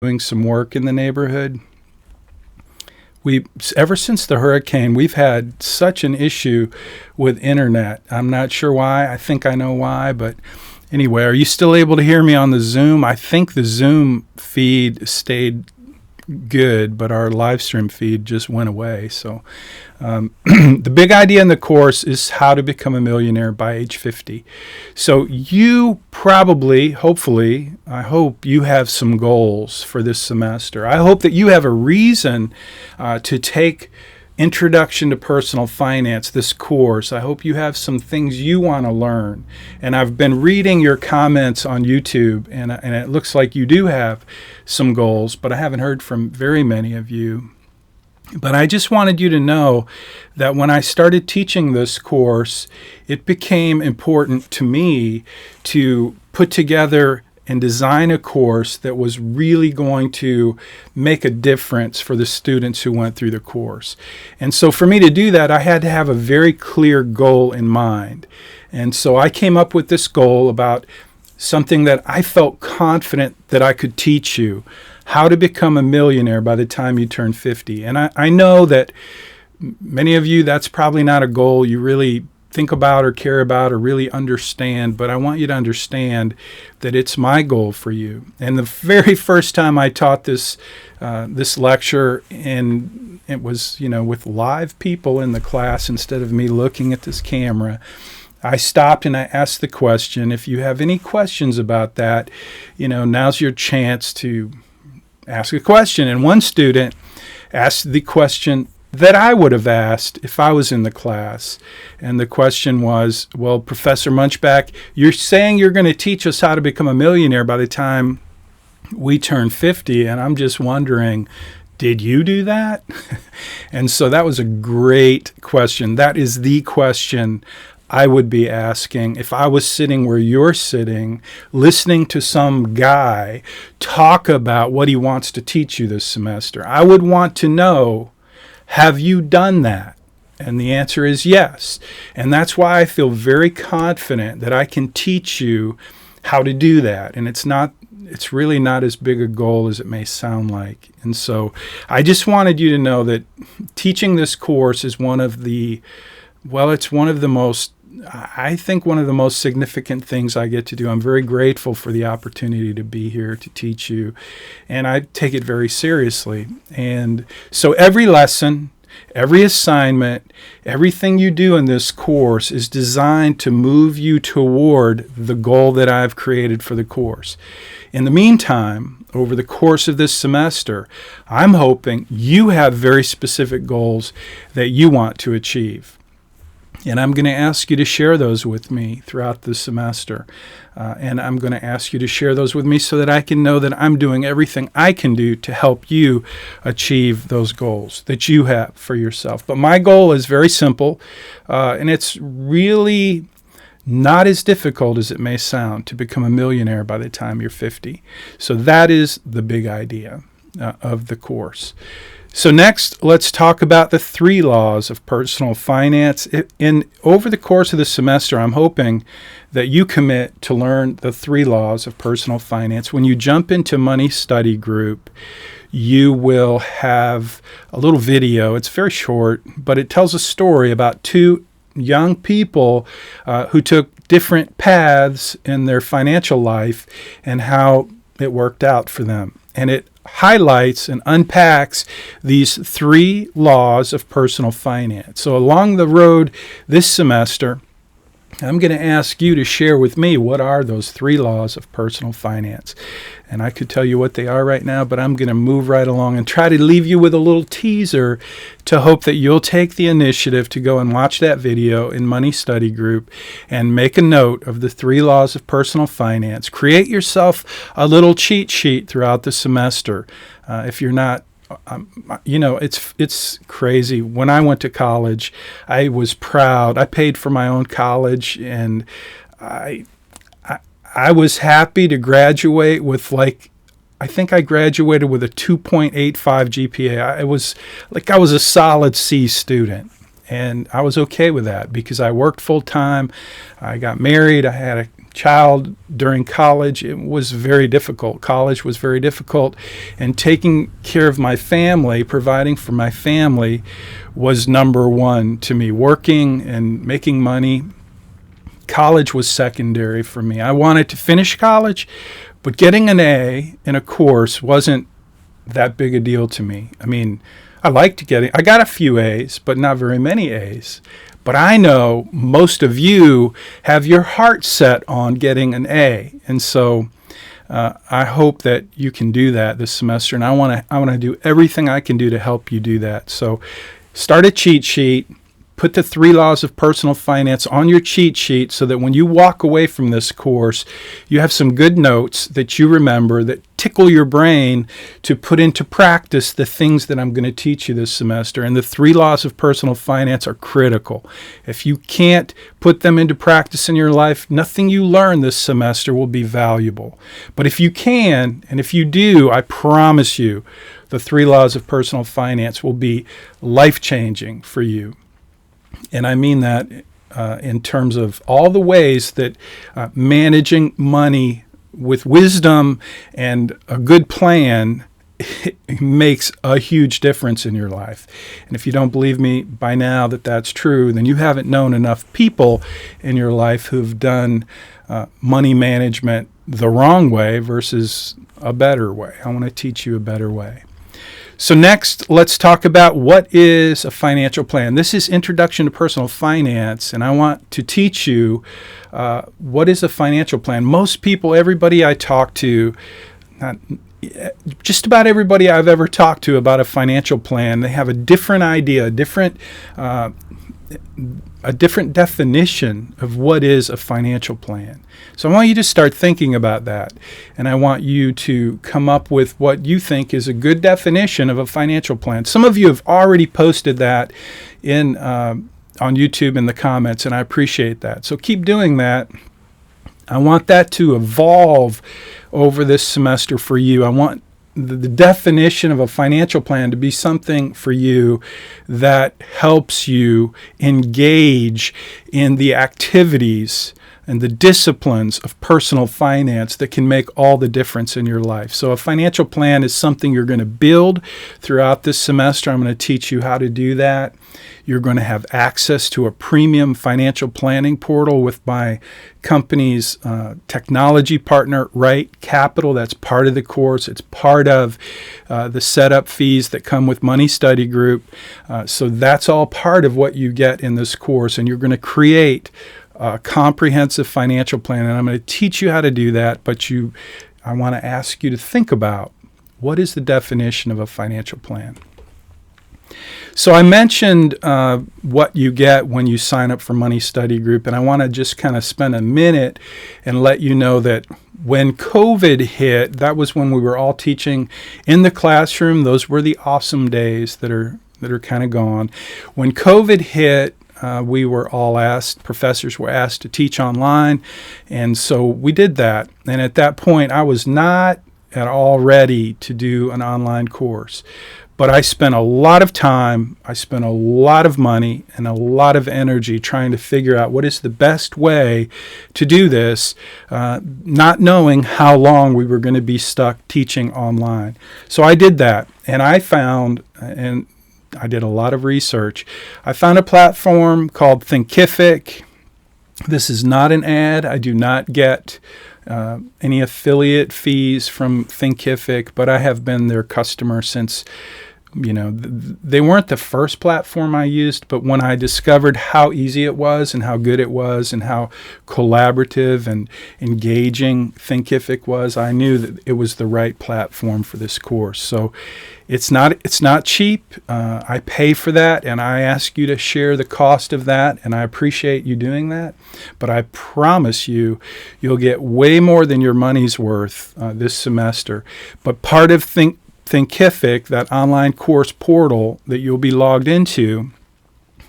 doing some work in the neighborhood. Ever since the hurricane, we've had such an issue with internet. I'm not sure why. I think I know why, but anyway, are you still able to hear me on the Zoom? I think the Zoom feed stayed good, but our live stream feed just went away. So the big idea in the course is how to become a millionaire by age 50. So you probably, hopefully, I hope you have some goals for this semester. I hope that you have a reason to take Introduction to Personal Finance, this course. I hope you have some things you want to learn. And I've been reading your comments on YouTube, and it looks like you do have some goals, but I haven't heard from very many of you. But I just wanted you to know that when I started teaching this course, it became important to me to put together and design a course that was really going to make a difference for the students who went through the course. And so for me to do that, I had to have a very clear goal in mind. And so I came up with this goal about something that I felt confident that I could teach you, how to become a millionaire by the time you turn 50. And I know that many of you, that's probably not a goal you really think about or care about or really understand, but I want you to understand that it's my goal for you. And the very first time I taught this lecture, and it was, with live people in the class instead of me looking at this camera, I stopped and I asked the question, if you have any questions about that, now's your chance to ask a question. And one student asked the question that I would have asked if I was in the class. And the question was, well, Professor Munchbach, you're saying you're going to teach us how to become a millionaire by the time we turn 50, and I'm just wondering, did you do that? And so that was a great question. That is the question I would be asking if I was sitting where you're sitting, listening to some guy talk about what he wants to teach you this semester. I would want to know, have you done that? And the answer is yes. And that's why I feel very confident that I can teach you how to do that. And it's really not as big a goal as it may sound like. And so I just wanted you to know that teaching this course is one of the most significant things I get to do. I'm very grateful for the opportunity to be here to teach you, and I take it very seriously. And so every lesson, every assignment, everything you do in this course is designed to move you toward the goal that I've created for the course. In the meantime, over the course of this semester, I'm hoping you have very specific goals that you want to achieve. And I'm going to ask you to share those with me throughout the semester. And I'm going to ask you to share those with me so that I can know that I'm doing everything I can do to help you achieve those goals that you have for yourself. But my goal is very simple, and it's really not as difficult as it may sound to become a millionaire by the time you're 50. So that is the big idea of the course. So next, let's talk about the 3 laws of personal finance. Over the course of the semester, I'm hoping that you commit to learn the 3 laws of personal finance. When you jump into Money Study Group, you will have a little video. It's very short, but it tells a story about 2 young people who took different paths in their financial life and how it worked out for them. And it highlights and unpacks these 3 laws of personal finance. So along the road this semester, I'm going to ask you to share with me what are those 3 laws of personal finance. And I could tell you what they are right now, but I'm going to move right along and try to leave you with a little teaser to hope that you'll take the initiative to go and watch that video in Money Study Group and make a note of the 3 laws of personal finance. Create yourself a little cheat sheet throughout the semester. If you're not, it's crazy. When I went to college, I was proud. I paid for my own college, and I was happy to graduate with I think I graduated with a 2.85 GPA. I was a solid C student, and I was okay with that because I worked full time. I got married. I had a child during college, it was very difficult. College was very difficult, and taking care of my family, providing for my family, was number one to me. Working and making money, college was secondary for me. I wanted to finish college, but getting an A in a course wasn't that big a deal to me. I mean, I got a few A's, but not very many A's. But I know most of you have your heart set on getting an A. And so I hope that you can do that this semester. And I want to do everything I can do to help you do that. So start a cheat sheet. Put the 3 laws of personal finance on your cheat sheet so that when you walk away from this course, you have some good notes that you remember that tickle your brain to put into practice the things that I'm going to teach you this semester. And the 3 laws of personal finance are critical. If you can't put them into practice in your life, nothing you learn this semester will be valuable. But if you can, and if you do, I promise you, the 3 laws of personal finance will be life-changing for you. And I mean that in terms of all the ways that managing money with wisdom and a good plan makes a huge difference in your life. And if you don't believe me by now that that's true, then you haven't known enough people in your life who've done money management the wrong way versus a better way. I want to teach you a better way. So next, let's talk about what is a financial plan. This is Introduction to Personal Finance, and I want to teach you what is a financial plan. Most people, everybody I talk to, just about everybody I've ever talked to about a financial plan, they have a different idea, a different definition of what is a financial plan. So I want you to start thinking about that, and I want you to come up with what you think is a good definition of a financial plan. Some of you have already posted that in on YouTube in the comments, and I appreciate that. So keep doing that. I want that to evolve over this semester for you. I want the definition of a financial plan to be something for you that helps you engage in the activities and the disciplines of personal finance that can make all the difference in your life. So a financial plan is something you're going to build throughout this semester. I'm going to teach you how to do that. You're going to have access to a premium financial planning portal with my company's technology partner, Right Capital. That's part of the course. It's part of the setup fees that come with Money Study Group. So that's all part of what you get in this course. And you're going to create a comprehensive financial plan. And I'm going to teach you how to do that. But I want to ask you to think about what is the definition of a financial plan. So I mentioned what you get when you sign up for Money Study Group, and I want to just kind of spend a minute and let you know that when COVID hit, that was when we were all teaching in the classroom. Those were the awesome days that are kind of gone. When COVID hit, we were all professors were asked to teach online, and so we did that. And at that point, I was not at all ready to do an online course. But I spent a lot of time, I spent a lot of money, and a lot of energy trying to figure out what is the best way to do this, not knowing how long we were going to be stuck teaching online. So I did that, and I found, and I did a lot of research, I found a platform called Thinkific. This is not an ad. I do not get any affiliate fees from Thinkific, but I have been their customer since, they weren't the first platform I used, but when I discovered how easy it was and how good it was and how collaborative and engaging Thinkific was, I knew that it was the right platform for this course. So it's not cheap. I pay for that, and I ask you to share the cost of that, and I appreciate you doing that. But I promise you'll get way more than your money's worth this semester. But part of Thinkific, that online course portal that you'll be logged into,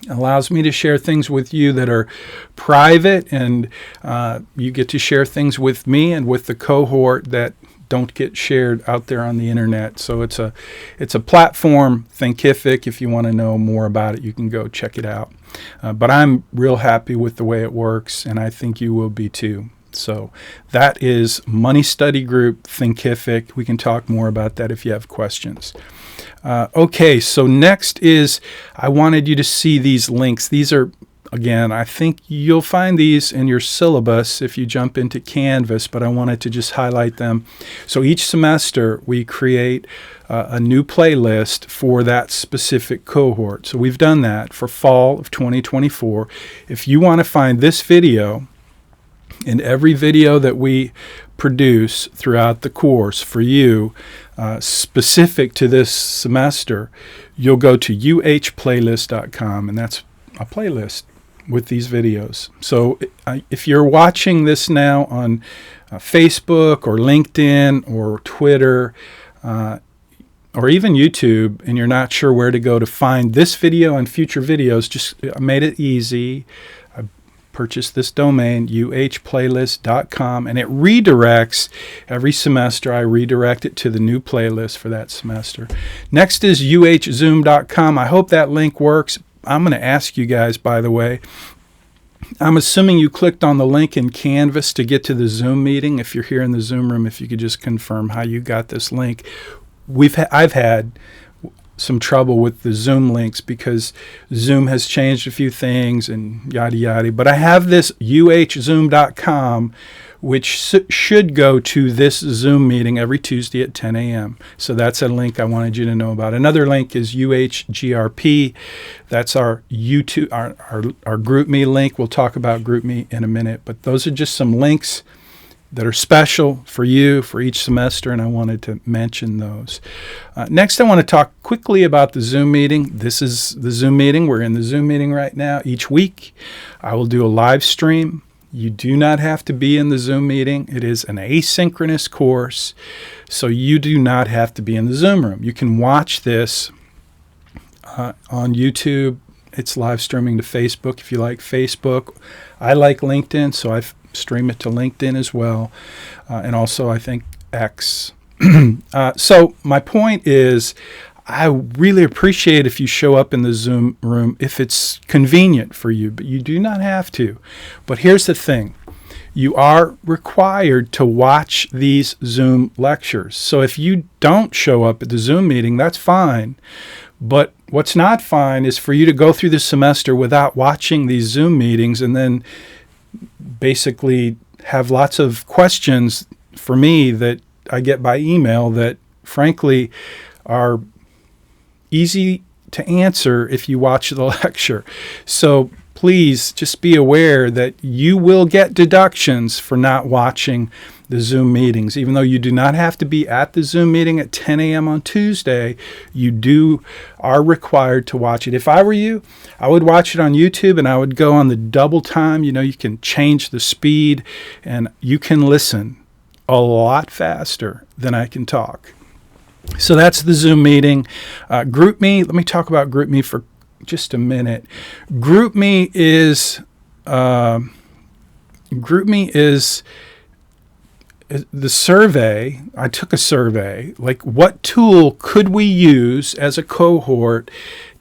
allows me to share things with you that are private, and you get to share things with me and with the cohort that don't get shared out there on the internet. So it's a platform, Thinkific. If you want to know more about it, you can go check it out. But I'm real happy with the way it works, and I think you will be too. So that is Money Study Group, Thinkific. We can talk more about that if you have questions. Okay, so next is I wanted you to see these links. These are, again, I think you'll find these in your syllabus if you jump into Canvas, but I wanted to just highlight them. So each semester we create a new playlist for that specific cohort. So we've done that for fall of 2024. If you want to find this video and every video that we produce throughout the course for you, specific to this semester, you'll go to uhplaylist.com, and that's a playlist with these videos. So if you're watching this now on Facebook or LinkedIn or Twitter or even YouTube, and you're not sure where to go to find this video and future videos, just I made it easy. I purchased this domain, uhplaylist.com, and it redirects every semester. I redirect it to the new playlist for that semester. Next is uhzoom.com. I hope that link works. I'm going to ask you guys, by the way, I'm assuming you clicked on the link in Canvas to get to the Zoom meeting. If you're here in the Zoom room, if you could just confirm how you got this link. I've had some trouble with the Zoom links because Zoom has changed a few things and yada yada. But I have this uhzoom.com, which should go to this Zoom meeting every Tuesday at 10 a.m. So that's a link I wanted you to know about. Another link is UHGRP. That's our YouTube, our GroupMe link. We'll talk about GroupMe in a minute. But those are just some links that are special for you for each semester, and I wanted to mention those. Next, I want to talk quickly about the Zoom meeting. This is the Zoom meeting. We're in the Zoom meeting right now. Each week, I will do a live stream. You do not have to be in the Zoom meeting. It is an asynchronous course, so you do not have to be in the Zoom room. You can watch this on YouTube. It's live streaming to Facebook if you like Facebook. I like LinkedIn, so I've stream it to LinkedIn as well, and also I think X. So my point is, I really appreciate if you show up in the Zoom room if it's convenient for you, but you do not have to. But here's the thing. You are required to watch these Zoom lectures. So if you don't show up at the Zoom meeting, that's fine. But what's not fine is for you to go through the semester without watching these Zoom meetings and then basically have lots of questions for me that I get by email that frankly are easy to answer if you watch the lecture. So please just be aware that you will get deductions for not watching the Zoom meetings. Even though you do not have to be at the Zoom meeting at 10 a.m. on Tuesday, you are required to watch it. If I were you, I would watch it on YouTube and I would go on the double time. You know, you can change the speed and you can listen a lot faster than I can talk. So that's the Zoom meeting. GroupMe, let me talk about GroupMe for just a minute. GroupMe is the survey. I took a survey, like what tool could we use as a cohort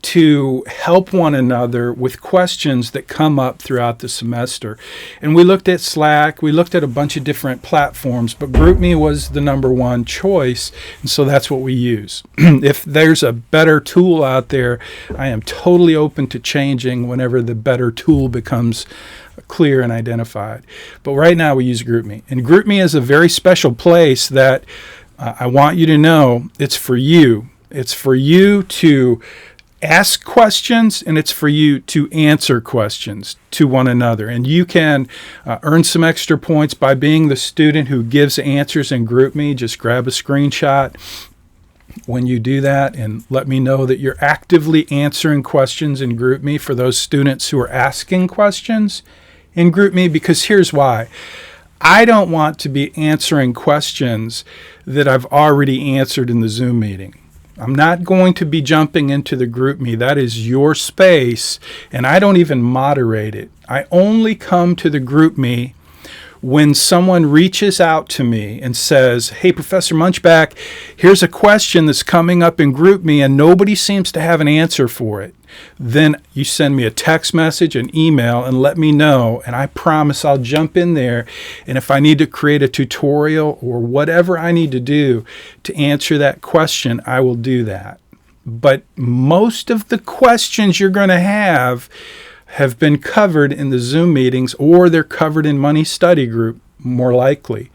to help one another with questions that come up throughout the semester. And we looked at Slack, we looked at a bunch of different platforms, but GroupMe was the number one choice, and so that's what we use. If there's a better tool out there, I am totally open to changing whenever the better tool becomes clear and identified. But right now we use GroupMe. And GroupMe is a very special place that I want you to know it's for you. It's for you to ask questions, and it's for you to answer questions to one another. And you can earn some extra points by being the student who gives answers in GroupMe. Just grab a screenshot when you do that and let me know that you're actively answering questions in GroupMe for those students who are asking questions in GroupMe, because here's why. I don't want to be answering questions that I've already answered in the Zoom meeting. I'm not going to be jumping into the GroupMe. That is your space, and I don't even moderate it. I only come to the GroupMe when someone reaches out to me and says, hey, Professor Munchbach, here's a question that's coming up in GroupMe and nobody seems to have an answer for it, then you send me a text message, an email, and let me know, and I promise I'll jump in there, and if I need to create a tutorial or whatever I need to do to answer that question, I will do that. But most of the questions you're going to have been covered in the Zoom meetings, or they're covered in Money Study Group, more likely.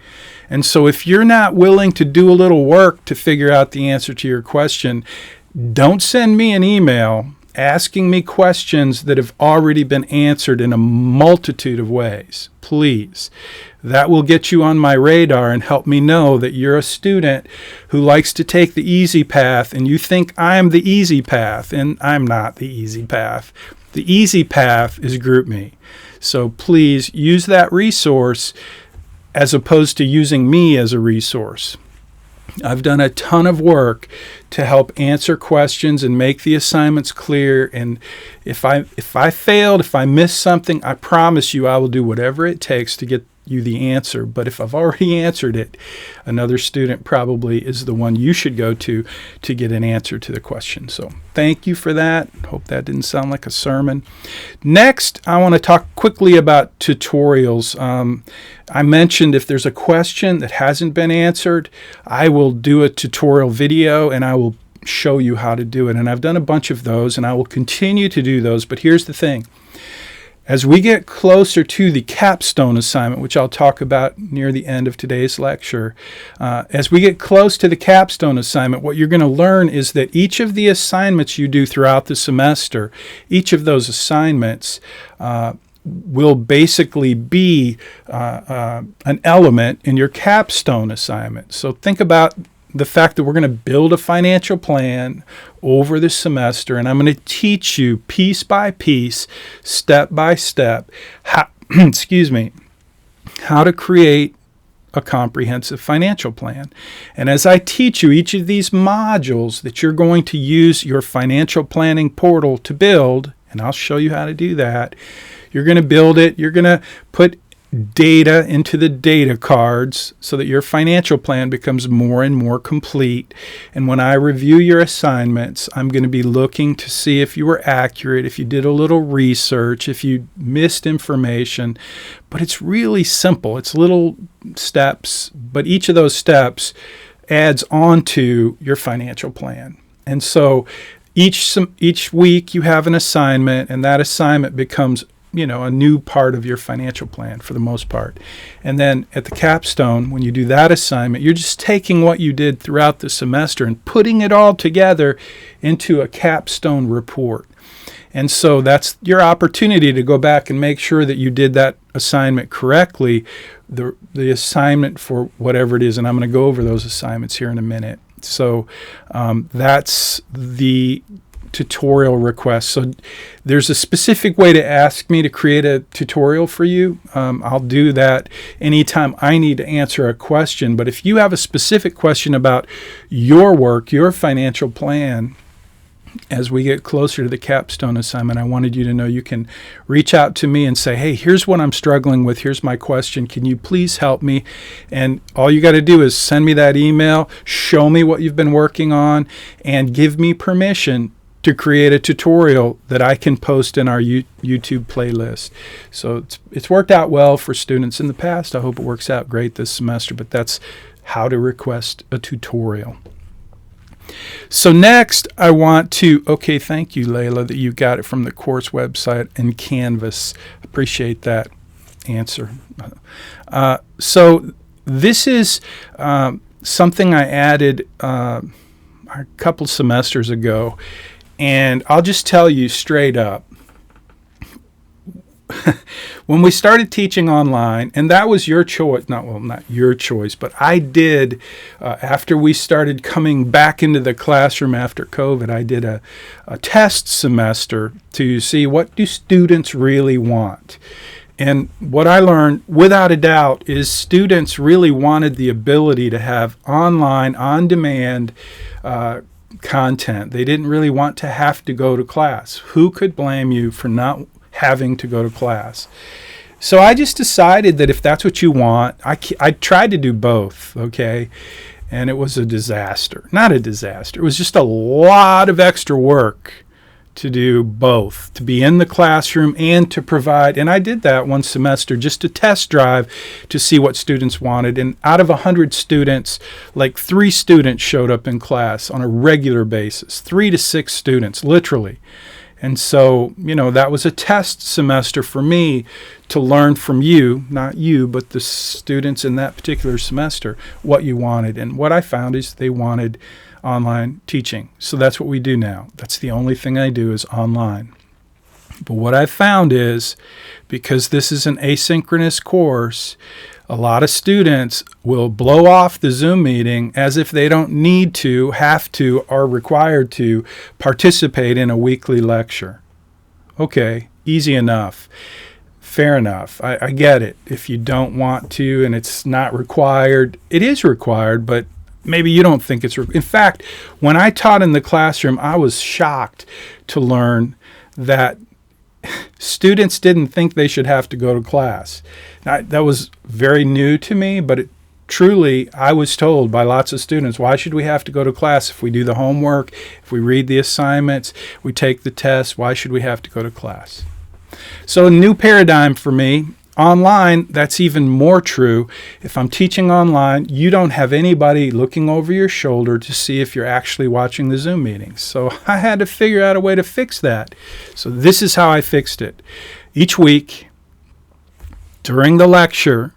And so if you're not willing to do a little work to figure out the answer to your question, don't send me an email asking me questions that have already been answered in a multitude of ways. Please. That will get you on my radar and help me know that you're a student who likes to take the easy path, and you think I'm the easy path, and I'm not the easy path. The easy path is GroupMe. So please use that resource as opposed to using me as a resource. I've done a ton of work to help answer questions and make the assignments clear. And if I failed, if I missed something, I promise you I will do whatever it takes to get you the answer. But if I've already answered it, another student probably is the one you should go to get an answer to the question. So thank you for that. Hope that didn't sound like a sermon. Next, I want to talk quickly about tutorials. I mentioned if there's a question that hasn't been answered, I will do a tutorial video and I will show you how to do it. And I've done a bunch of those and I will continue to do those. But here's the thing. As we get closer to the Capstone Assignment, which I'll talk about near the end of today's lecture, as we get close to the Capstone Assignment, what you're going to learn is that each of the assignments you do throughout the semester, each of those assignments will basically be an element in your Capstone Assignment. So think about the fact that we're going to build a financial plan over the semester, and I'm going to teach you piece by piece, step by step, how, how to create a comprehensive financial plan. And as I teach you each of these modules that you're going to use your financial planning portal to build, and I'll show you how to do that, you're going to build it, you're going to put data into the data cards so that your financial plan becomes more and more complete. And when I review your assignments, I'm going to be looking to see if you were accurate, if you did a little research, if you missed information. But it's really simple. It's little steps, but each of those steps adds on to your financial plan. And so each week you have an assignment, and that assignment becomes a new part of your financial plan for the most part. And then at the capstone, when you do that assignment, you're just taking what you did throughout the semester and putting it all together into a capstone report. And so that's your opportunity to go back and make sure that you did that assignment correctly, the assignment for whatever it is. And I'm going to go over those assignments here in a minute. So that's the tutorial request. So there's a specific way to ask me to create a tutorial for you. I'll do that anytime I need to answer a question. But if you have a specific question about your work, your financial plan, as we get closer to the capstone assignment, I wanted you to know you can reach out to me and say, hey, here's what I'm struggling with. Here's my question. Can you please help me? And all you got to do is send me that email, show me what you've been working on, and give me permission to create a tutorial that I can post in our YouTube playlist. So it's worked out well for students in the past. I hope it works out great this semester, but that's how to request a tutorial. So next, I want to, thank you, Layla, that you got it from the course website and Canvas. Appreciate that answer. So this is something I added a couple semesters ago. And I'll just tell you straight up, when we started teaching online, and that was your choice, not your choice, but I did, after we started coming back into the classroom after COVID, I did a test semester to see what do students really want. And what I learned, without a doubt, is students really wanted the ability to have online, on-demand content. They didn't really want to have to go to class. Who could blame you for not having to go to class? So I just decided that if that's what you want, I tried to do both, okay? And it was a disaster. Not a disaster. It was just a lot of extra work to do both, to be in the classroom and to provide. And I did that one semester, just to test drive to see what students wanted. And out of 100 students, like 3 students showed up in class on a regular basis, 3 to 6 students, literally. And so, that was a test semester for me to learn from you, not you, but the students in that particular semester, what you wanted. And what I found is they wanted online teaching. So that's what we do now. That's the only thing I do is online. But what I found is, because this is an asynchronous course, a lot of students will blow off the Zoom meeting as if they don't need to, have to, are required to participate in a weekly lecture. Okay, easy enough. Fair enough. I get it. If you don't want to and it's not required, it is required, but maybe you don't think it's in fact, when I taught in the classroom, I was shocked to learn that students didn't think they should have to go to class. Now, that was very new to me, but truly, I was told by lots of students, why should we have to go to class if we do the homework, if we read the assignments, we take the tests, why should we have to go to class? So a new paradigm for me. Online, that's even more true. If I'm teaching online, you don't have anybody looking over your shoulder to see if you're actually watching the Zoom meetings. So I had to figure out a way to fix that. So this is how I fixed it. Each week, during the lecture,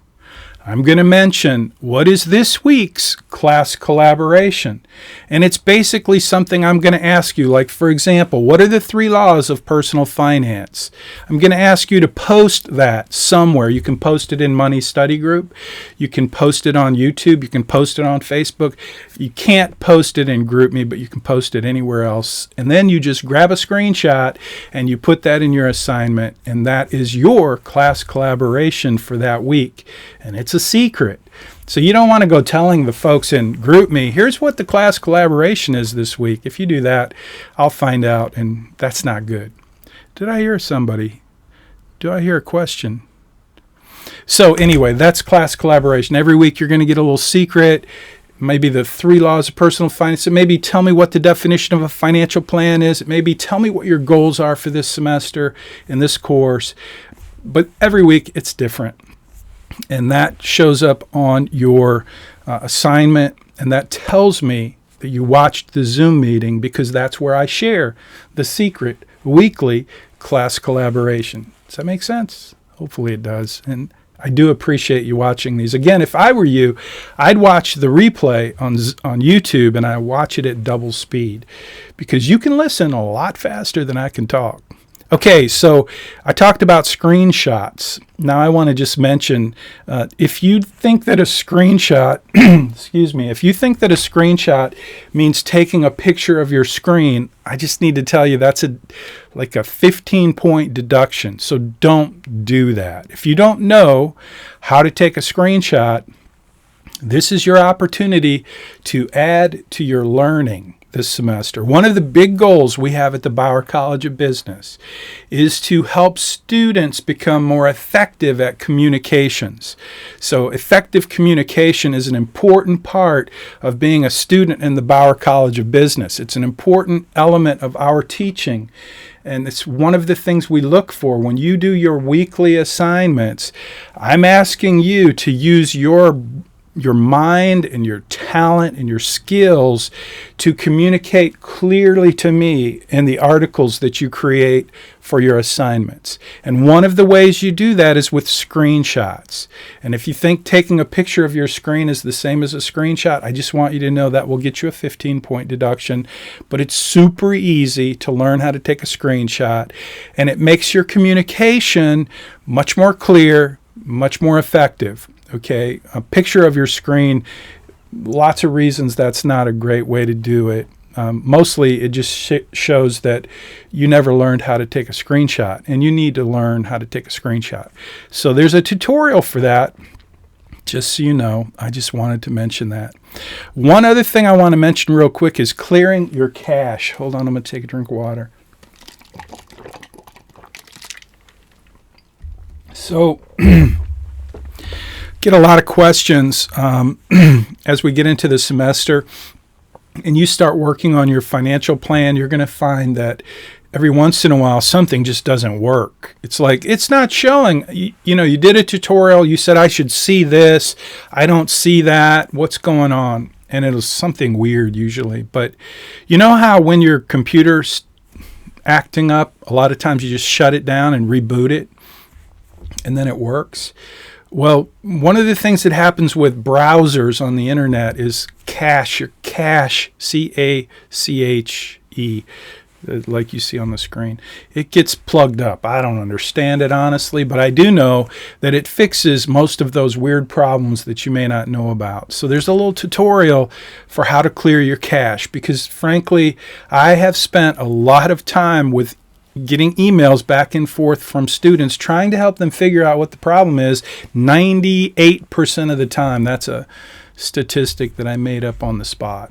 I'm going to mention what is this week's class collaboration. And it's basically something I'm going to ask you, like, for example, what are the 3 laws of personal finance? I'm going to ask you to post that somewhere. You can post it in Money Study Group. You can post it on YouTube. You can post it on Facebook. You can't post it in GroupMe, but you can post it anywhere else. And then you just grab a screenshot and you put that in your assignment. And that is your class collaboration for that week. And it's a secret. So you don't want to go telling the folks in GroupMe, here's what the class collaboration is this week. If you do that, I'll find out, and that's not good. Did I hear somebody? Do I hear a question? So anyway, that's class collaboration. Every week you're going to get a little secret, maybe the 3 laws of personal finance. It maybe tell me what the definition of a financial plan is. It maybe tell me what your goals are for this semester in this course. But every week it's different. And that shows up on your assignment, and that tells me that you watched the Zoom meeting, because that's where I share the secret weekly class collaboration. Does that make sense? Hopefully it does. And I do appreciate you watching these. Again, if I were you, I'd watch the replay on YouTube, and I watch it at double speed, because you can listen a lot faster than I can talk. Okay, so I talked about screenshots. Now I want to just mention, if you think that a screenshot, if you think that a screenshot means taking a picture of your screen, I just need to tell you that's like a 15-point deduction. So don't do that. If you don't know how to take a screenshot, this is your opportunity to add to your learning this semester. One of the big goals we have at the Bauer College of Business is to help students become more effective at communications. So effective communication is an important part of being a student in the Bauer College of Business. It's an important element of our teaching. And it's one of the things we look for when you do your weekly assignments. I'm asking you to use your mind and your talent and your skills to communicate clearly to me in the articles that you create for your assignments. And one of the ways you do that is with screenshots. And if you think taking a picture of your screen is the same as a screenshot, I just want you to know that will get you a 15-point deduction. But it's super easy to learn how to take a screenshot, and it makes your communication much more clear, much more effective. Okay, a picture of your screen, lots of reasons that's not a great way to do it. Mostly it just shows that you never learned how to take a screenshot, and you need to learn how to take a screenshot. So there's a tutorial for that, just so you know. I just wanted to mention that. One other thing I want to mention real quick is clearing your cache. Hold on, I'm going to take a drink of water. So get a lot of questions as we get into the semester and you start working on your financial plan. You're going to find that every once in a while something just doesn't work. It's like it's not showing. You did a tutorial, you said I should see this, I don't see that, what's going on? And it was something weird usually. But you know how when your computer's acting up, a lot of times you just shut it down and reboot it and then it works? Well, one of the things that happens with browsers on the internet is cache, C-A-C-H-E, like you see on the screen. It gets plugged up. I don't understand it, honestly, but I do know that it fixes most of those weird problems that you may not know about. So there's a little tutorial for how to clear your cache, because frankly, I have spent a lot of time with getting emails back and forth from students trying to help them figure out what the problem is 98% of the time. That's a statistic that I made up on the spot.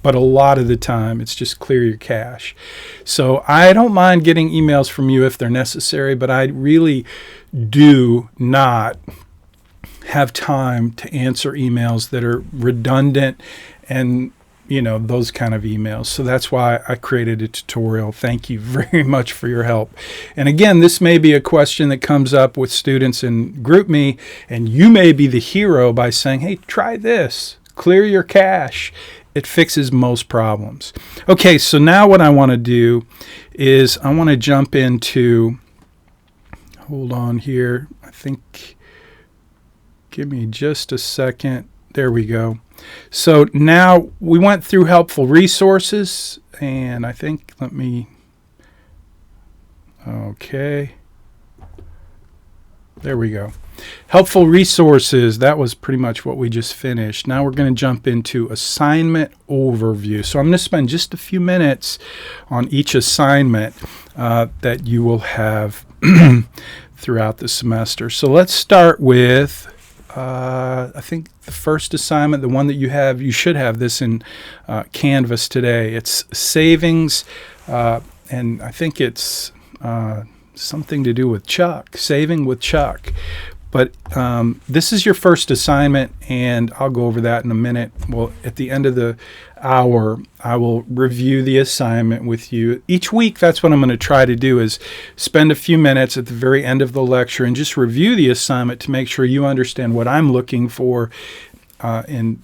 But a lot of the time, it's just clear your cache. So I don't mind getting emails from you if they're necessary, but I really do not have time to answer emails that are redundant and those kind of emails. So that's why I created a tutorial. Thank you very much for your help. And again, this may be a question that comes up with students in GroupMe, and you may be the hero by saying, hey, try this. Clear your cache. It fixes most problems. Okay, so now what I want to do is I want to jump into, hold on here, I think, give me just a second. There we go. So now we went through helpful resources, and I think, okay, there we go. Helpful resources, that was pretty much what we just finished. Now we're going to jump into assignment overview. So I'm going to spend just a few minutes on each assignment that you will have throughout the semester. So let's start with I think the first assignment, the one that you should have this in Canvas today. It's savings, and I think it's something to do with Chuck, saving with Chuck. But this is your first assignment, and I'll go over that in a minute. Well, at the end of the hour, I will review the assignment with you. Each week, that's what I'm going to try to do, is spend a few minutes at the very end of the lecture and just review the assignment to make sure you understand what I'm looking for when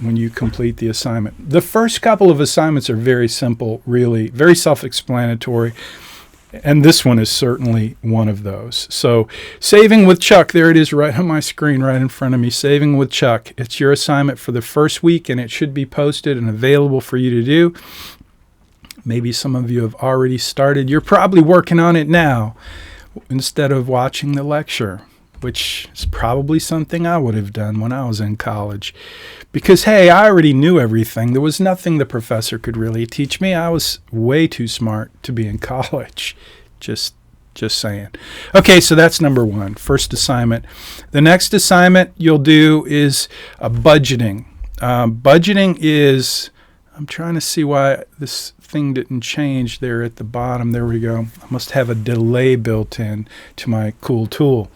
you complete the assignment. The first couple of assignments are very simple, really, very self-explanatory. And this one is certainly one of those. So saving with Chuck, there it is right on my screen right in front of me, saving with Chuck. It's your assignment for the first week, and it should be posted and available for you to do. Maybe some of you have already started. You're probably working on it now instead of watching the lecture, which is probably something I would have done when I was in college. Because, hey, I already knew everything. There was nothing the professor could really teach me. I was way too smart to be in college. Just saying. Okay, so that's number one, first assignment. The next assignment you'll do is budgeting. Budgeting is, I'm trying to see why this thing didn't change there at the bottom. There we go. I must have a delay built in to my cool tool.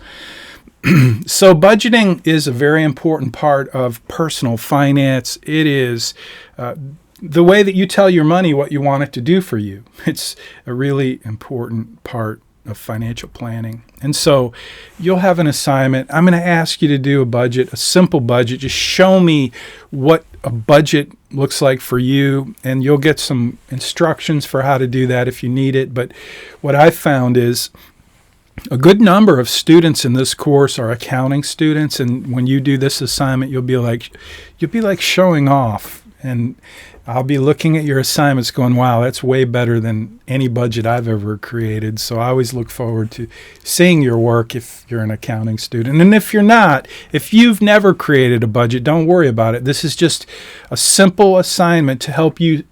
So budgeting is a very important part of personal finance. It is the way that you tell your money what you want it to do for you. It's a really important part of financial planning. And so you'll have an assignment. I'm going to ask you to do a budget, a simple budget. Just show me what a budget looks like for you, and you'll get some instructions for how to do that if you need it. But what I found is a good number of students in this course are accounting students, and when you do this assignment, you'll be like showing off, and I'll be looking at your assignments going, wow, that's way better than any budget I've ever created. So I always look forward to seeing your work if you're an accounting student. And if you're not, if you've never created a budget, don't worry about it. This is just a simple assignment to help you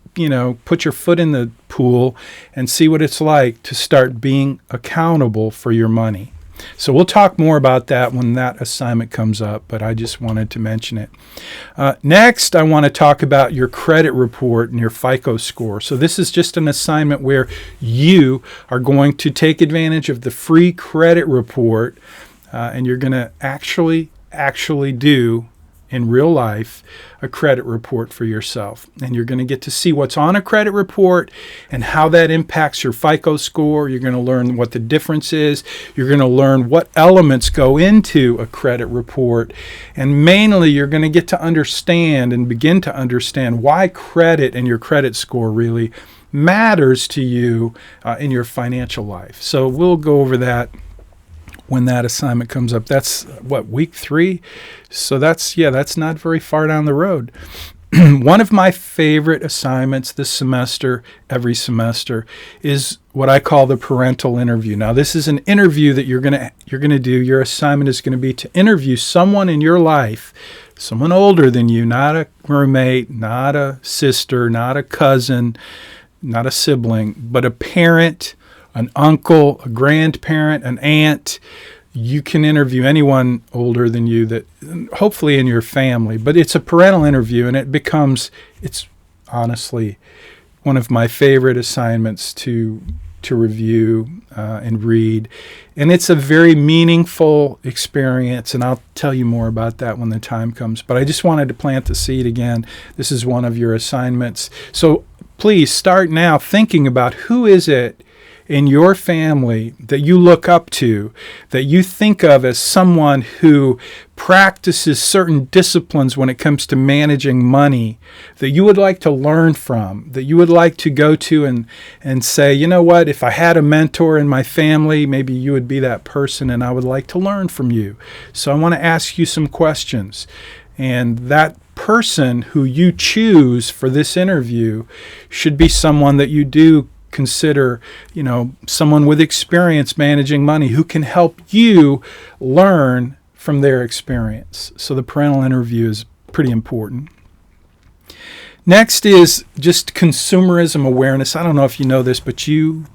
put your foot in the pool and see what it's like to start being accountable for your money. So we'll talk more about that when that assignment comes up, but I just wanted to mention it. Next, I want to talk about your credit report and your FICO score. So this is just an assignment where you are going to take advantage of the free credit report, and you're going to actually do in real life a credit report for yourself. And you're going to get to see what's on a credit report and how that impacts your FICO score. You're going to learn what the difference is. You're going to learn what elements go into a credit report. And mainly, you're going to get to understand and begin to understand why credit and your credit score really matters to you in your financial life. So we'll go over that when that assignment comes up. That's week 3? So that's not very far down the road. One of my favorite assignments this semester, every semester, is what I call the parental interview. Now, this is an interview that you're going to do. Your assignment is going to be to interview someone in your life, someone older than you, not a roommate, not a sister, not a cousin, not a sibling, but a parent, an uncle, a grandparent, an aunt. You can interview anyone older than you, that hopefully in your family, but it's a parental interview, and it's honestly one of my favorite assignments to review and read. And it's a very meaningful experience, and I'll tell you more about that when the time comes. But I just wanted to plant the seed again. This is one of your assignments. So please start now thinking about who is it in your family that you look up to, that you think of as someone who practices certain disciplines when it comes to managing money, that you would like to learn from, that you would like to go to and say, you know what, if I had a mentor in my family, maybe you would be that person, and I would like to learn from you. So I want to ask you some questions. And that person who you choose for this interview should be someone that you do consider, someone with experience managing money who can help you learn from their experience. So the parental interview is pretty important. Next is just consumerism awareness. I don't know if you know this, but you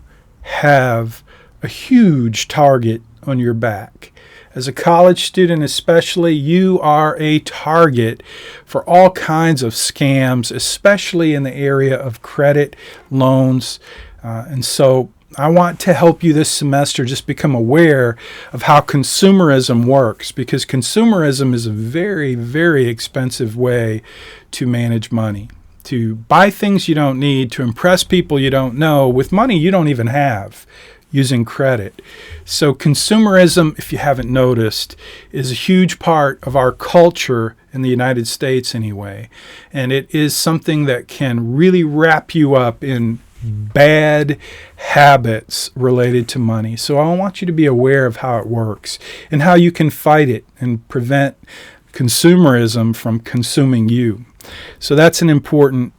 have a huge target on your back. As a college student especially, you are a target for all kinds of scams, especially in the area of credit, loans. And so I want to help you this semester just become aware of how consumerism works, because consumerism is a very, very expensive way to manage money, to buy things you don't need, to impress people you don't know with money you don't even have, using credit. So consumerism, if you haven't noticed, is a huge part of our culture in the United States anyway. And it is something that can really wrap you up in bad habits related to money. So I want you to be aware of how it works and how you can fight it and prevent consumerism from consuming you. So that's an important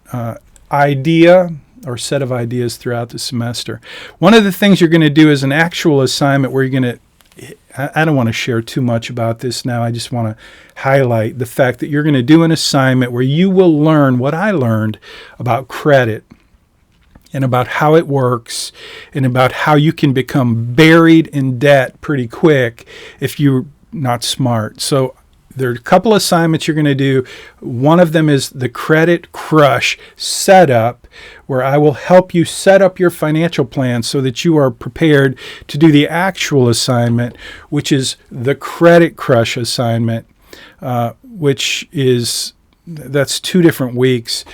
idea or set of ideas throughout the semester. One of the things you're going to do is an actual assignment where you're going to, I don't want to share too much about this now. I just want to highlight the fact that you're going to do an assignment where you will learn what I learned about credit, and about how it works, and about how you can become buried in debt pretty quick if you're not smart. So there are a couple assignments you're going to do. One of them is the Credit Crush Setup, where I will help you set up your financial plan so that you are prepared to do the actual assignment, which is the Credit Crush Assignment, that's 2 different weeks.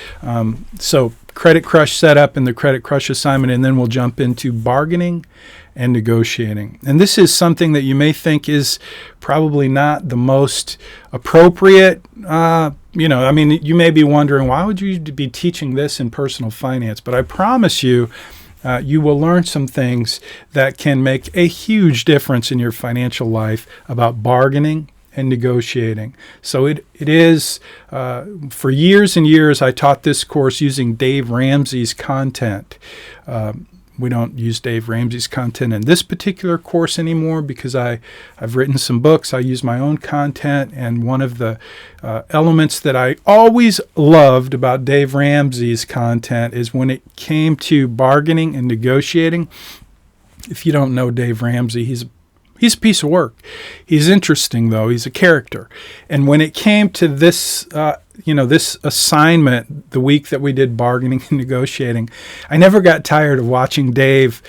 So Credit Crush Setup and the Credit Crush Assignment, and then we'll jump into bargaining and negotiating. And this is something that you may think is probably not the most appropriate. You may be wondering, why would you be teaching this in personal finance? But I promise you, you will learn some things that can make a huge difference in your financial life about bargaining and negotiating. So it is, for years and years, I taught this course using Dave Ramsey's content. We don't use Dave Ramsey's content in this particular course anymore because I've written some books. I use my own content, and one of the elements that I always loved about Dave Ramsey's content is when it came to bargaining and negotiating. If you don't know Dave Ramsey, he's He's a piece of work. He's interesting, though. He's a character. And when it came to this, this assignment, the week that we did bargaining and negotiating, I never got tired of watching Dave.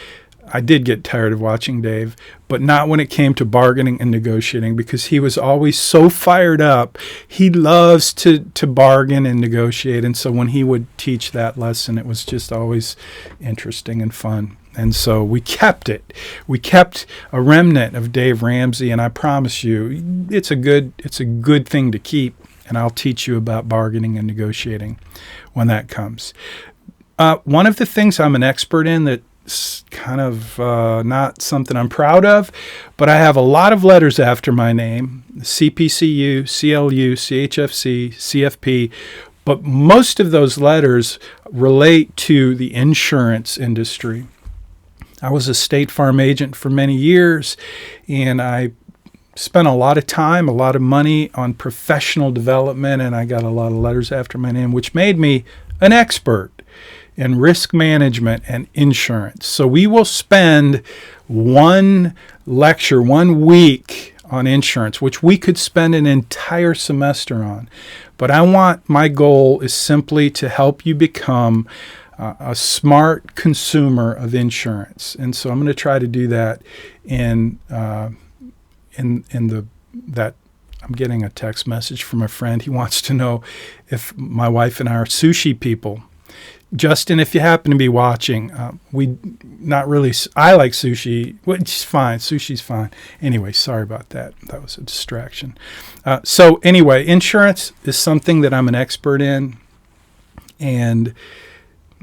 I did get tired of watching Dave, but not when it came to bargaining and negotiating, because he was always so fired up. He loves to bargain and negotiate. And so when he would teach that lesson, it was just always interesting and fun. And so we kept it. We kept a remnant of Dave Ramsey, and I promise you, it's a good thing to keep. And I'll teach you about bargaining and negotiating when that comes. One of the things I'm an expert in that's kind of not something I'm proud of, but I have a lot of letters after my name: CPCU, CLU, CHFC, CFP. But most of those letters relate to the insurance industry. I was a State Farm agent for many years, and I spent a lot of time, a lot of money on professional development, and I got a lot of letters after my name, which made me an expert in risk management and insurance. So we will spend one lecture, 1 week on insurance, which we could spend an entire semester on. But my goal is simply to help you become a smart consumer of insurance. And so I'm going to try to do that in that. I'm getting a text message from a friend. He wants to know if my wife and I are sushi people. Justin, if you happen to be watching, I like sushi, which is fine. Sushi's fine. Anyway, sorry about that. That was a distraction. So anyway, insurance is something that I'm an expert in, and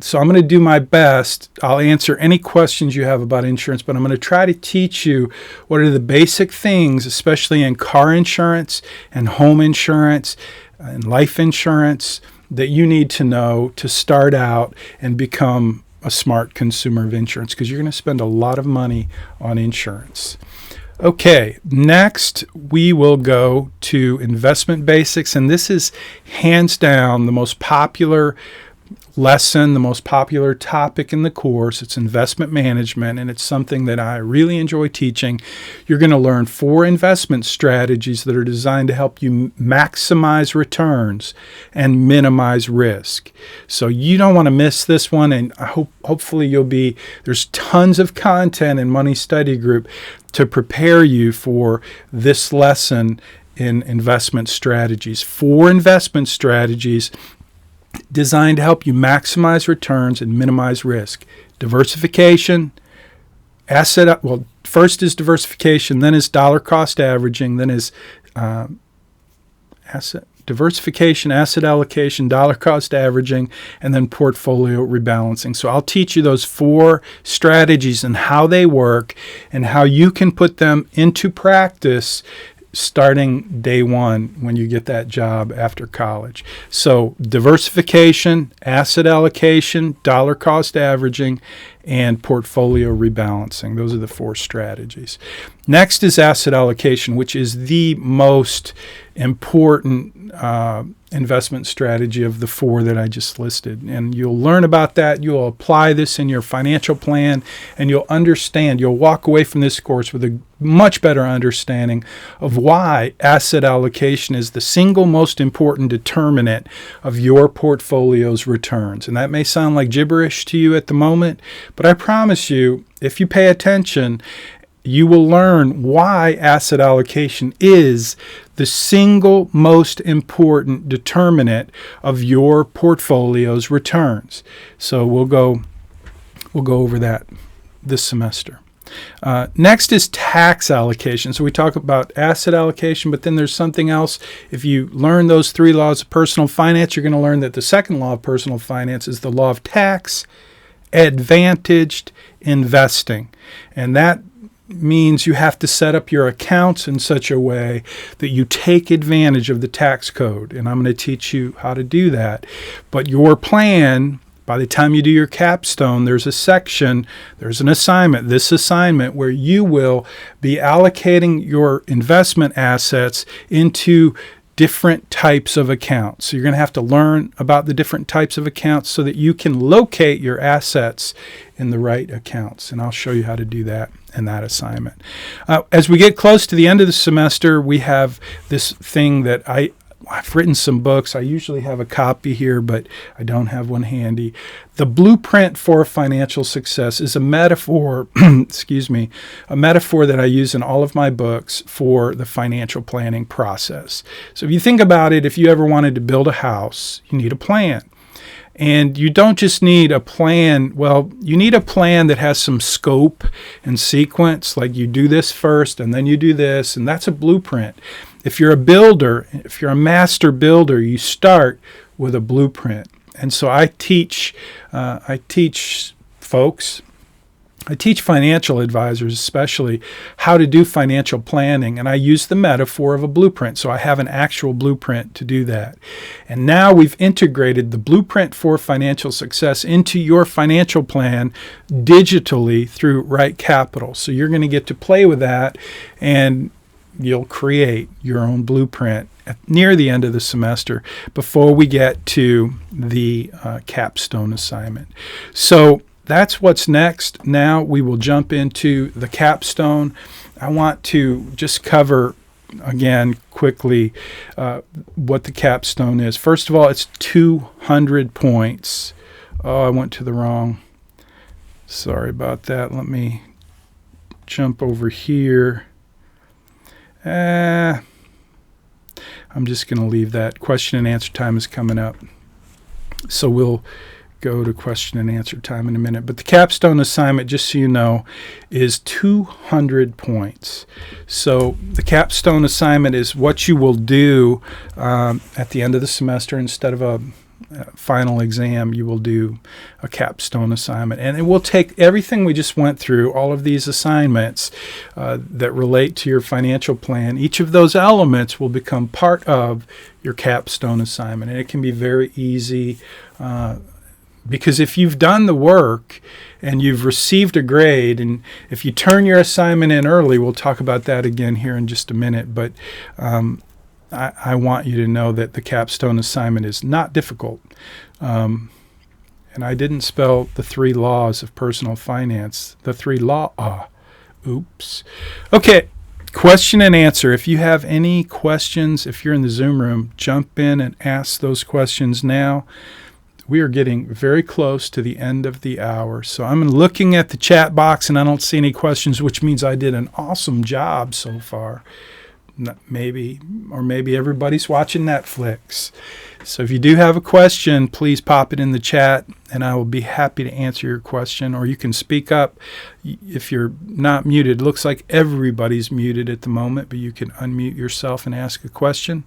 so I'm going to do my best. I'll answer any questions you have about insurance, but I'm going to try to teach you what are the basic things, especially in car insurance and home insurance and life insurance, that you need to know to start out and become a smart consumer of insurance, because you're going to spend a lot of money on insurance. Okay, next we will go to investment basics, and this is hands down the most popular lesson, the most popular topic in the course. It's investment management, and it's something that I really enjoy teaching. You're going to learn 4 investment strategies that are designed to help you maximize returns and minimize risk. So you don't want to miss this one, and hopefully there's tons of content in Money Study Group to prepare you for this lesson in investment strategies. 4 investment strategies designed to help you maximize returns and minimize risk. Diversification, first is diversification, then is dollar cost averaging, then is diversification, asset allocation, dollar cost averaging, and then portfolio rebalancing. So I'll teach you those 4 strategies and how they work and how you can put them into practice starting day one when you get that job after college. So diversification, asset allocation, dollar cost averaging, and portfolio rebalancing. Those are the 4 strategies. Next is asset allocation, which is the most important investment strategy of the 4 that I just listed. And you'll learn about that. You'll apply this in your financial plan, and you'll walk away from this course with a much better understanding of why asset allocation is the single most important determinant of your portfolio's returns. And that may sound like gibberish to you at the moment, but I promise you, if you pay attention, you will learn why asset allocation is the single most important determinant of your portfolio's returns. So we'll go over that this semester. Next is tax allocation. So we talk about asset allocation, but then there's something else. If you learn those 3 laws of personal finance, you're going to learn that the second law of personal finance is the law of tax advantaged investing. And that means you have to set up your accounts in such a way that you take advantage of the tax code. And I'm going to teach you how to do that. But your plan, by the time you do your capstone, there's an assignment, this assignment where you will be allocating your investment assets into different types of accounts. So you're going to have to learn about the different types of accounts so that you can locate your assets in the right accounts. And I'll show you how to do that in that assignment. As we get close to the end of the semester, we have this thing that I've written some books. I usually have a copy here, but I don't have one handy. The Blueprint for Financial Success is a metaphor, a metaphor that I use in all of my books for the financial planning process. So if you think about it, if you ever wanted to build a house, you need a plan. And you don't just need a plan. Well, you need a plan that has some scope and sequence, like you do this first and then you do this, and that's a blueprint. If you're a builder, if you're a master builder, you start with a blueprint. And so I teach financial advisors especially how to do financial planning, and I use the metaphor of a blueprint. So I have an actual blueprint to do that. And now we've integrated the Blueprint for Financial Success into your financial plan digitally through Right Capital. So you're going to get to play with that, and you'll create your own blueprint near the end of the semester before we get to the Capstone Assignment. So that's what's next. Now we will jump into the Capstone. I want to just cover again quickly what the Capstone is. First of all, it's 200 points. Oh, I went to the wrong. Sorry about that. Let me jump over here. I'm just going to leave that. Question and answer time is coming up. So we'll go to question and answer time in a minute. But the Capstone Assignment, just so you know, is 200 points. So the Capstone Assignment is what you will do at the end of the semester. Instead of a final exam, you will do a Capstone Assignment. And it will take everything we just went through, all of these assignments that relate to your financial plan. Each of those elements will become part of your Capstone Assignment. And it can be very easy because if you've done the work and you've received a grade, and if you turn your assignment in early, we'll talk about that again here in just a minute, but I want you to know that the Capstone Assignment is not difficult. And I didn't spell the 3 laws of personal finance. The 3 oops. Okay, question and answer. If you have any questions, if you're in the Zoom room, jump in and ask those questions now. We are getting very close to the end of the hour. So I'm looking at the chat box and I don't see any questions, which means I did an awesome job so far. Maybe everybody's watching Netflix. So if you do have a question, please pop it in the chat and I will be happy to answer your question. Or you can speak up if you're not muted. It looks like everybody's muted at the moment, but you can unmute yourself and ask a question.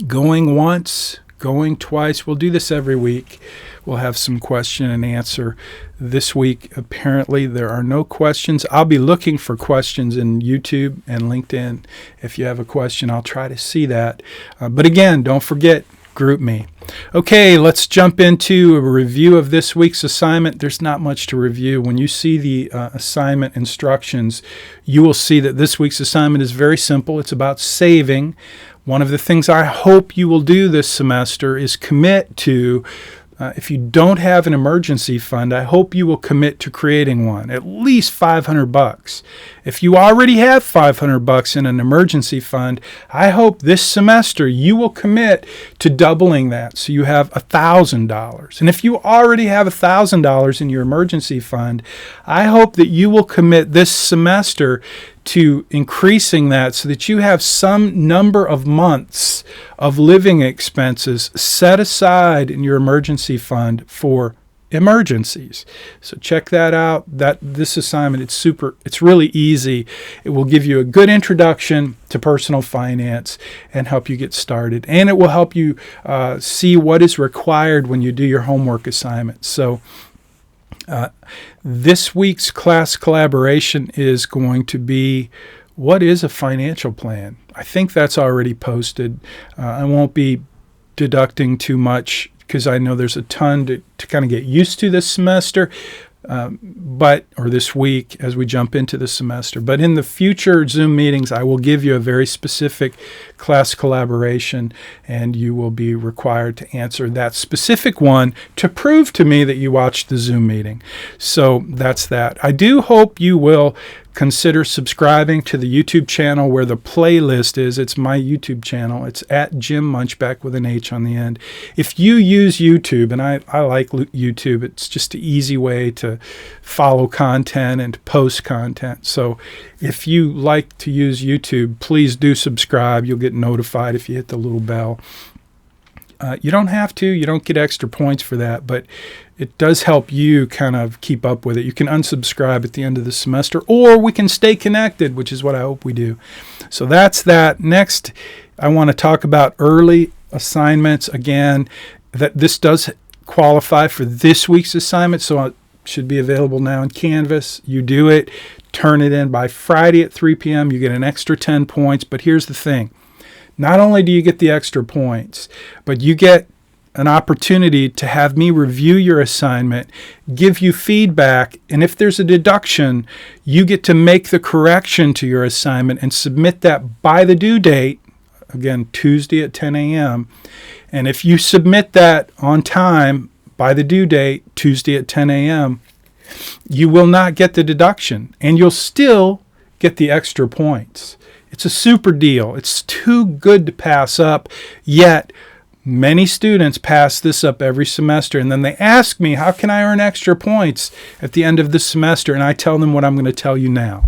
Going once, going twice. We'll do this every week. We'll have some question and answer. This week, apparently, there are no questions. I'll be looking for questions in YouTube and LinkedIn. If you have a question, I'll try to see that. But again, don't forget GroupMe. Okay, let's jump into a review of this week's assignment. There's not much to review. When you see the assignment instructions, you will see that this week's assignment is very simple. It's about saving. One of the things I hope you will do this semester is commit to, if you don't have an emergency fund, I hope you will commit to creating one, at least $500. If you already have $500 in an emergency fund, I hope this semester you will commit to doubling that so you have $1,000. And if you already have $1,000 in your emergency fund, I hope that you will commit this semester to increasing that so that you have some number of months of living expenses set aside in your emergency fund for emergencies. So check that out. This assignment, it's really easy. It will give you a good introduction to personal finance and help you get started. And it will help you see what is required when you do your homework assignment. So this week's class collaboration is going to be, what is a financial plan? I think that's already posted. I won't be deducting too much because I know there's a ton to kind of get used to this semester. or this week as we jump into the semester. But in the future Zoom meetings, I will give you a very specific class collaboration, and you will be required to answer that specific one to prove to me that you watched the Zoom meeting. So that's that. I do hope you will consider subscribing to the YouTube channel where the playlist is. It's my YouTube channel. It's at Jim Munchbach with an H on the end. If you use YouTube, and I like YouTube, it's just an easy way to follow content and to post content. So if you like to use YouTube, please do subscribe. You'll get notified if you hit the little bell. You don't have to. You don't get extra points for that, but it does help you kind of keep up with it. You can unsubscribe at the end of the semester, or we can stay connected, which is what I hope we do. So that's that. Next, I want to talk about early assignments. Again, that this does qualify for this week's assignment, so it should be available now in Canvas. You do it, turn it in by Friday at 3 p.m. You get an extra 10 points, but here's the thing. Not only do you get the extra points, but you get an opportunity to have me review your assignment, give you feedback, and if there's a deduction, you get to make the correction to your assignment and submit that by the due date, again, Tuesday at 10 a.m. And if you submit that on time by the due date, Tuesday at 10 a.m., you will not get the deduction, and you'll still get the extra points. It's a super deal. It's too good to pass up, yet many students pass this up every semester, and then they ask me, how can I earn extra points at the end of the semester? And I tell them what I'm going to tell you now.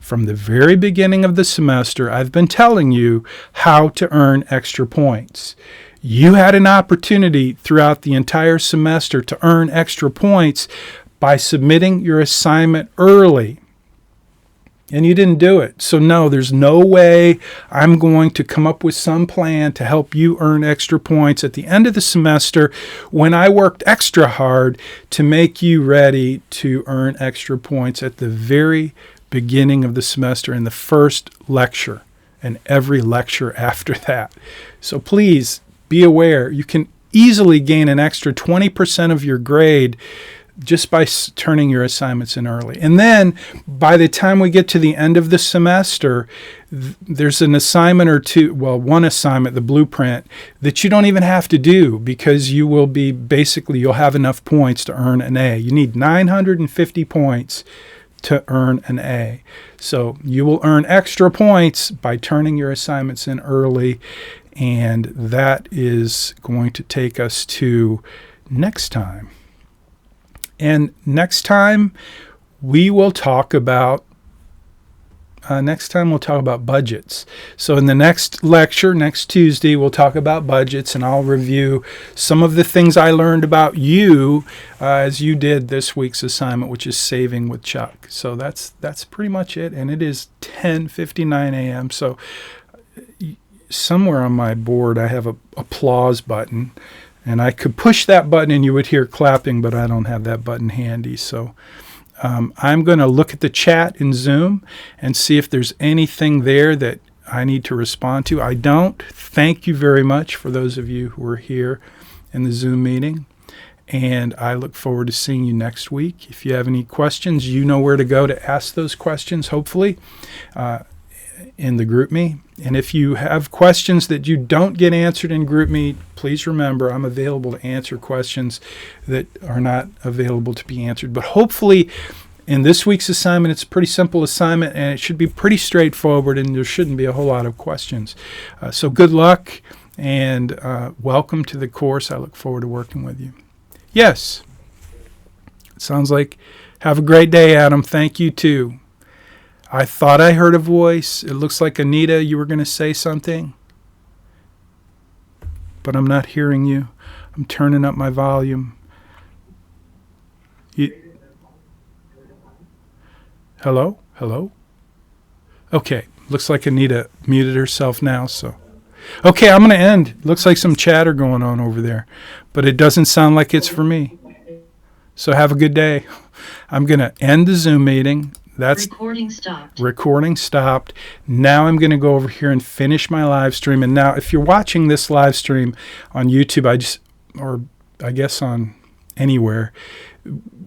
From the very beginning of the semester, I've been telling you how to earn extra points. You had an opportunity throughout the entire semester to earn extra points by submitting your assignment early. And you didn't do it. So no, there's no way I'm going to come up with some plan to help you earn extra points at the end of the semester when I worked extra hard to make you ready to earn extra points at the very beginning of the semester in the first lecture and every lecture after that. So please be aware, you can easily gain an extra 20% of your grade just by turning your assignments in early. And then by the time we get to the end of the semester, there's an assignment or two, well, one assignment, the blueprint, that you don't even have to do because you will be basically, you'll have enough points to earn an A. You need 950 points to earn an A. So you will earn extra points by turning your assignments in early. And that is going to take us to next time. And next time we will talk about budgets. So in the next lecture, next Tuesday, we'll talk about budgets, and I'll review some of the things I learned about you as you did this week's assignment, which is saving with Chuck. So that's pretty much it. And it is 10:59 a.m. So somewhere on my board I have a applause button. And I could push that button and you would hear clapping, but I don't have that button handy. So I'm going to look at the chat in Zoom and see if there's anything there that I need to respond to. I don't. Thank you very much for those of you who are here in the Zoom meeting. And I look forward to seeing you next week. If you have any questions, you know where to go to ask those questions, hopefully, in the GroupMe. And if you have questions that you don't get answered in GroupMe, please remember I'm available to answer questions that are not available to be answered. But hopefully in this week's assignment, it's a pretty simple assignment and it should be pretty straightforward and there shouldn't be a whole lot of questions. So good luck and welcome to the course. I look forward to working with you. Yes. It sounds like have a great day, Adam. Thank you too. I thought I heard a voice. It looks like, Anita, you were going to say something. But I'm not hearing you. I'm turning up my volume. Hello? Hello? Okay. Looks like Anita muted herself now. So, okay, I'm going to end. Looks like some chatter going on over there. But it doesn't sound like it's for me. So have a good day. I'm going to end the Zoom meeting. That's recording stopped. Recording stopped. Now I'm going to go over here and finish my live stream. And now if you're watching this live stream on YouTube, I guess on anywhere.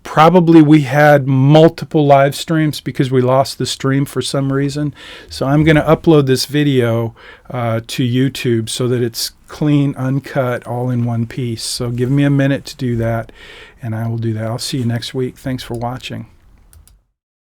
Probably we had multiple live streams because we lost the stream for some reason. So I'm going to upload this video to YouTube so that it's clean, uncut, all in one piece. So give me a minute to do that, and I will do that. I'll see you next week. Thanks for watching.